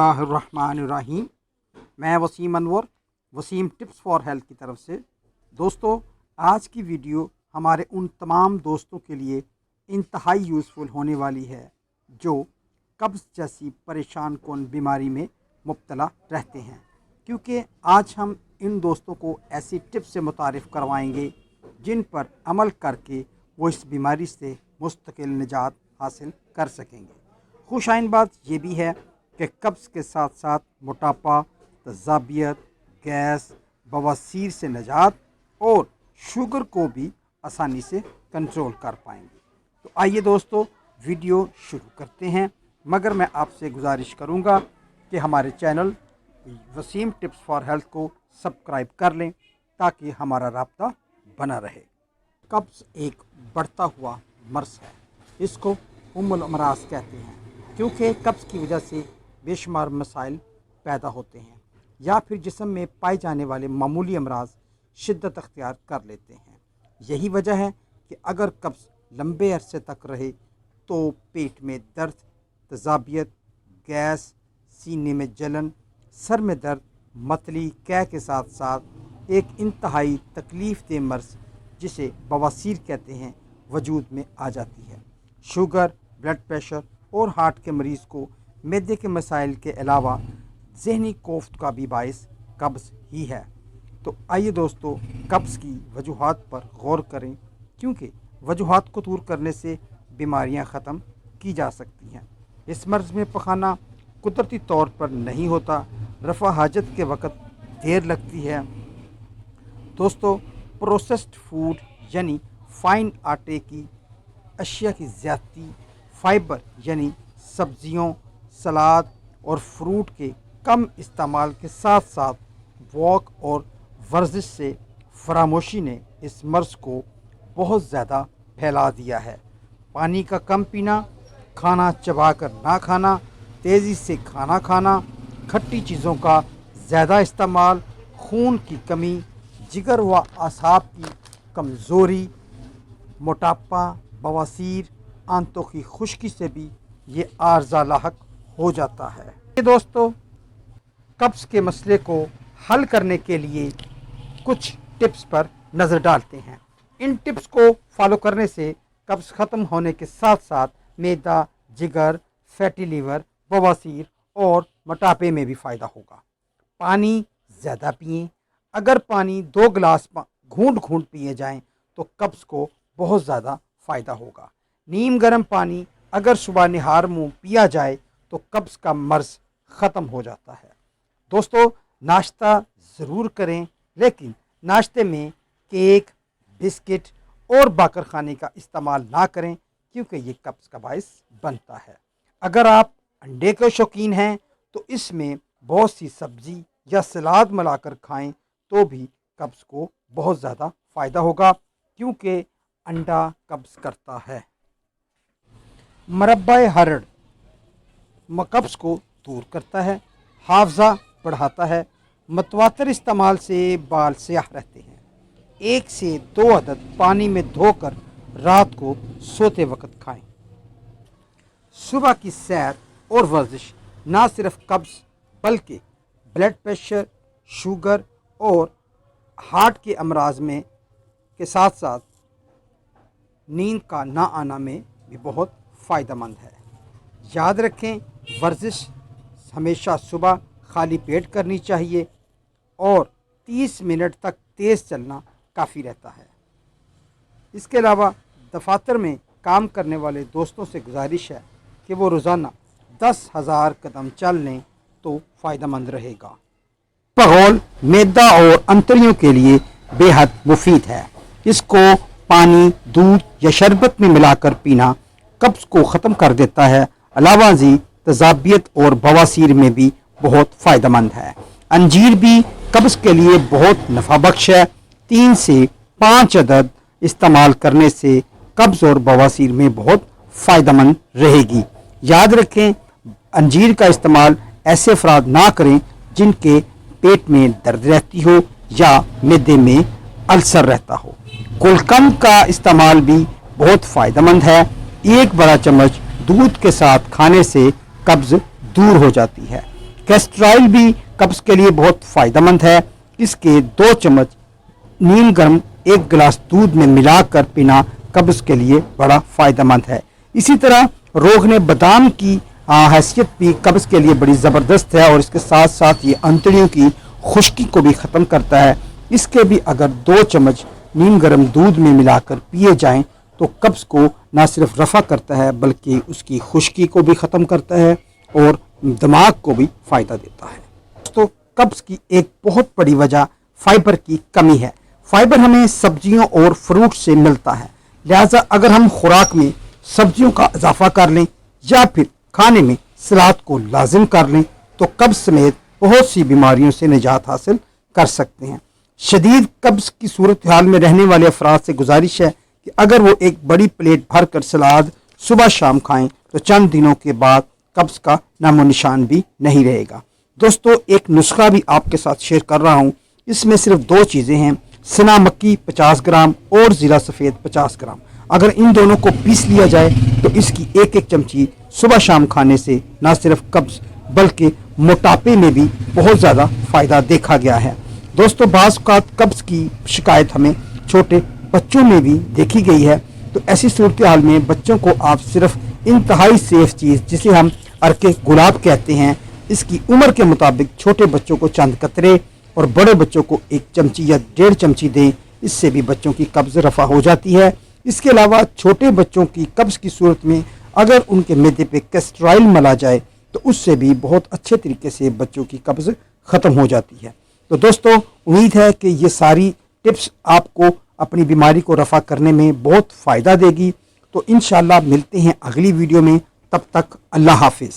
बिस्मिल्लाहिर्रहमानिर्रहीम। मैं Waseem Anwar, Waseem tips for health की तरफ से। दोस्तों, आज की वीडियो हमारे उन तमाम दोस्तों के लिए इंतहाई यूज़फुल होने वाली है जो कब्ज़ जैसी परेशान कौन बीमारी में मुब्तला रहते हैं, क्योंकि आज हम इन दोस्तों को ऐसी टिप्स से मुतारिफ़ करवाएंगे जिन पर अमल करके वो इस बीमारी से मुस्तकिल निजात हासिल कर सकेंगे। खुशाइन बात ये भी है कि कब्ज़ के साथ साथ मोटापा, तज़ाबियत, गैस, बवासीर से निजात और शुगर को भी आसानी से कंट्रोल कर पाएंगे। तो आइए दोस्तों, वीडियो शुरू करते हैं, मगर मैं आपसे गुजारिश करूंगा कि हमारे channel Waseem tips for health को सब्सक्राइब कर लें ताकि हमारा राब्ता बना रहे। कब्ज़ एक बढ़ता हुआ मर्ज़ है। इसको उम्मुल अमराज़ कहते हैं, क्योंकि कब्ज़ की वजह से बेशुमार मसाइल पैदा होते हैं या फिर जिस्म में पाए जाने वाले मामूली अमराज शिद्दत अख्तियार कर लेते हैं। यही वजह है कि अगर कब्ज़ लंबे अरसे तक रहे तो पेट में दर्द, तज़ाबियत, गैस, सीने में जलन, सर में दर्द, मतली, कै के साथ साथ एक इंतहाई तकलीफ़ दे मर्ज़ जिसे बवासीर कहते हैं वजूद में आ जाती है। शुगर, ब्लड प्रेशर और हार्ट के मरीज़ को मैदे के मसाइल के अलावा ज़हनी कोफ्त का भी बाइस कब्ज़ ही है। तो आइए दोस्तों, कब्ज़ की वजूहात पर गौर करें, क्योंकि वजूहात को दूर करने से बीमारियां ख़त्म की जा सकती हैं। इस मर्ज़ में पखाना कुदरती तौर पर नहीं होता, रफ़ा हाजत के वक़्त देर लगती है। दोस्तों, प्रोसेस्ड फूड यानी फ़ाइन आटे की अशिया की ज़्यादती, फ़ाइबर यानी सब्ज़ियों, सलाद और फ्रूट के कम इस्तेमाल के साथ साथ वॉक और वर्जिश से फरामोशी ने इस मर्ज़ को बहुत ज़्यादा फैला दिया है। पानी का कम पीना, खाना चबा कर ना खाना, तेज़ी से खाना खाना, खट्टी चीज़ों का ज़्यादा इस्तेमाल, खून की कमी, जिगर व आसाब की कमज़ोरी, मोटापा, बवासीर, आंतों की खुश्की से भी ये आर्ज़ा लाहक हो जाता है। ये दोस्तों, कब्ज़ के मसले को हल करने के लिए कुछ टिप्स पर नज़र डालते हैं। इन टिप्स को फॉलो करने से कब्ज़ ख़त्म होने के साथ साथ मैदा, जिगर, फैटी लीवर, बवासीर और मोटापे में भी फ़ायदा होगा। पानी ज़्यादा पिएं। अगर पानी 2 गिलास घूंट घूंट पिए जाएं तो कब्ज़ को बहुत ज़्यादा फ़ायदा होगा। नीम गर्म पानी अगर सुबह निहार मुँह पिया जाए तो कब्ज़ का मर्ज़ ख़त्म हो जाता है। दोस्तों, नाश्ता ज़रूर करें, लेकिन नाश्ते में केक, बिस्किट और बाकर खाने का इस्तेमाल ना करें, क्योंकि ये कब्ज़ का बाइस बनता है। अगर आप अंडे के शौकीन हैं तो इसमें बहुत सी सब्ज़ी या सलाद मिलाकर खाएं तो भी कब्ज़ को बहुत ज़्यादा फ़ायदा होगा, क्योंकि अंडा कब्ज़ करता है। मरब्बा हरड़ कब्ज़ को दूर करता है, हाफ़ज़ा बढ़ाता है। मतवातर इस्तेमाल से बाल स्याह रहते हैं। 1 से 2 अदद पानी में धोकर रात को सोते वक्त खाएं। सुबह की सैर और वर्जिश ना सिर्फ कब्ज़ बल्कि ब्लड प्रेशर, शुगर और हार्ट के अमराज में के साथ साथ नींद का ना आना में भी बहुत फ़ायदेमंद है। याद रखें, वर्जिश हमेशा सुबह खाली पेट करनी चाहिए और 30 मिनट तक तेज़ चलना काफ़ी रहता है। इसके अलावा दफातर में काम करने वाले दोस्तों से गुजारिश है कि वो रोज़ाना 10,000 कदम चल लें तो फ़ायदेमंद रहेगा। पगोल मैदा और अंतड़ियों के लिए बेहद मुफीद है। इसको पानी, दूध या शरबत में मिलाकर पीना कब्ज़ को ख़त्म कर देता है। अलावा जी तज़ाबियत और बवासीर में भी बहुत फ़ायदेमंद है। अंजीर भी कब्ज़ के लिए बहुत नफ़ा बख्श है। 3 से 5 अदद इस्तेमाल करने से कब्ज़ और बवासीर में बहुत फ़ायदेमंद रहेगी। याद रखें, अंजीर का इस्तेमाल ऐसे अफराद ना करें जिनके पेट में दर्द रहती हो या मैदे में अल्सर रहता हो। गुलकंद का इस्तेमाल भी बहुत फ़ायदेमंद है। 1 बड़ा चम्मच दूध के साथ खाने से कब्ज़ दूर हो जाती है। कैस्ट्रॉयल भी कब्ज़ के लिए बहुत फ़ायदेमंद है। इसके 2 चम्मच नीम गर्म 1 गिलास दूध में मिलाकर पीना कब्ज़ के लिए बड़ा फ़ायदेमंद है। इसी तरह रोगन बादाम की हैसियत भी कब्ज़ के लिए बड़ी ज़बरदस्त है और इसके साथ साथ ये अंतड़ियों की खुश्की को भी ख़त्म करता है। इसके भी अगर 2 चम्मच नीम गर्म दूध में मिलाकर पिए जाएं तो कब्ज़ को ना सिर्फ रफ़ा करता है बल्कि उसकी खुश्की को भी ख़त्म करता है और दिमाग को भी फ़ायदा देता है। तो कब्ज़ की एक बहुत बड़ी वजह फ़ाइबर की कमी है। फ़ाइबर हमें सब्जियों और फ्रूट से मिलता है, लिहाजा अगर हम खुराक में सब्जियों का इजाफा कर लें या फिर खाने में सलाद को लाजिम कर लें तो कब्ज़ समेत बहुत सी बीमारियों से निजात हासिल कर सकते हैं। शदीद कब्ज़ की सूरत हाल में रहने वाले अफराद से गुजारिश है कि अगर वो एक बड़ी प्लेट भर कर सलाद सुबह शाम खाएं तो चंद दिनों के बाद कब्ज़ का नामो निशान भी नहीं रहेगा। दोस्तों, एक नुस्खा भी आपके साथ शेयर कर रहा हूँ। इसमें सिर्फ 2 चीज़ें हैं, सना मक्की 50 ग्राम और ज़ीरा सफ़ेद 50 ग्राम। अगर इन दोनों को पीस लिया जाए तो इसकी 1-1 चमची सुबह शाम खाने से न सिर्फ कब्ज़ बल्कि मोटापे में भी बहुत ज़्यादा फ़ायदा देखा गया है। दोस्तों, बाज़ औक़ात कब्ज़ की शिकायत हमें छोटे बच्चों में भी देखी गई है, तो ऐसी सूरत हाल में बच्चों को आप सिर्फ इंतहाई सेफ चीज़ जिसे हम अर्के गुलाब कहते हैं, इसकी उम्र के मुताबिक छोटे बच्चों को चंद कतरे और बड़े बच्चों को 1 चमची या 1.5 चमची दें। इससे भी बच्चों की कब्ज़ रफ़ा हो जाती है। इसके अलावा छोटे बच्चों की कब्ज़ की सूरत में अगर उनके मैदे पे कैस्ट्रॉयल मला जाए तो उससे भी बहुत अच्छे तरीके से बच्चों की कब्ज़ ख़त्म हो जाती है। तो दोस्तों, उम्मीद है कि ये सारी टिप्स आपको अपनी बीमारी को रफ़ा करने में बहुत फ़ायदा देगी। तो इंशाअल्लाह मिलते हैं अगली वीडियो में, तब तक अल्लाह हाफिज़।